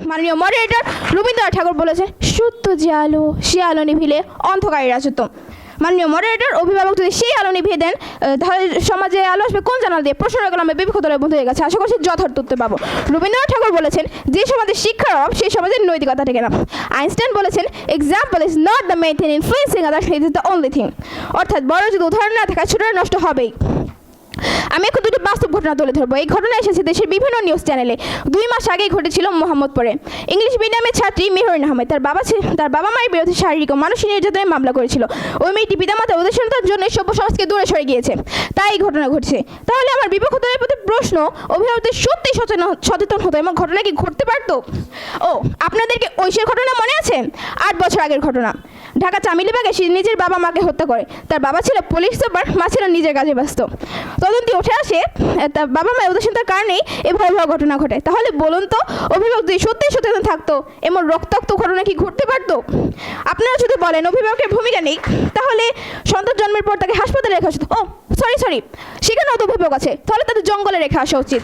মাননীয় মডারেটর রবীন্দ্রনাথ ঠাকুর বলেছেন, সত্য যে আলো সে আলো নিভিলে অন্ধকারের রাজত্ব। মাননীয় মডারেটর, অভিভাবক যদি সেই আলো নিভিয়ে দেন তাহলে সমাজে আলো আসবে কোন জানাল দিয়ে? প্রশ্নের কলমে বিবেকতরে বন্ধ হয়ে গেছে। আশা করছি যথার্থ উত্তর পাবো। রবীন্দ্রনাথ ঠাকুর বলেছেন, যে সমাজে শিক্ষার অভাব সেই সমাজের নৈতিকতা থেকে না। আইনস্টাইন বলেছেন, example is not the main thing influencing others, it is the only thing. অর্থাৎ বড় যদি উদাহরণ না থাকায় ছোটরা নষ্ট হবেই। আমি এখন দুটি বাস্তব ঘটনা তুলে ধরবো। এই ঘটনা এসেছে দেশের বিভিন্ন নিউজ চ্যানেলে। 2 মাস আগেই ঘটেছিল মোহাম্মদপুরে। ইংলিশ মিডিয়ামের ছাত্রী মেহরিন আহমেদ তার বাবা মায়ের বিরুদ্ধে শারীরিক ও মানসিক নির্যাতনের মামলা করেছিল। ওই মেয়েটি পিতামাতার উদাসীনতার জন্য সভ্য সমাজকে দূরে সরে গিয়েছে, তাই এই ঘটনা ঘটছে। তাহলে আমার বিবেকতার প্রতি প্রশ্ন, অভিভাবকদের সত্যি সচেতন হতো এবং ঘটনা কি ঘটতে পারত? ও, আপনাদেরকে ঐশের ঘটনা মনে আছে? 8 বছর আগের ঘটনা। ঢাকা চামিলিবাগে সে নিজের বাবা মাকে হত্যা করে। তার বাবা ছিল পুলিশ সুপার, মা ছিল নিজের কাজে ব্যস্ত। তদন্তে উঠে আসে তার বাবা মায়ের উদাসীনতার কারণেই এই ভয়াবহ ঘটনা ঘটে। তাহলে বলুন তো, অভিভাবক যদি সত্যি সচেতন থাকতো এমন রক্তাক্ত ঘটনা কি ঘটতে পারত? আপনারা যদি বলেন অভিভাবকের ভূমিকা নেই, তাহলে সন্তান জন্মের পর তাকে হাসপাতালে রেখে আসতো। ও সরি, সেখানেও তো অভিভাবক আছে, তাহলে তাদের জঙ্গলে রেখে আসা উচিত।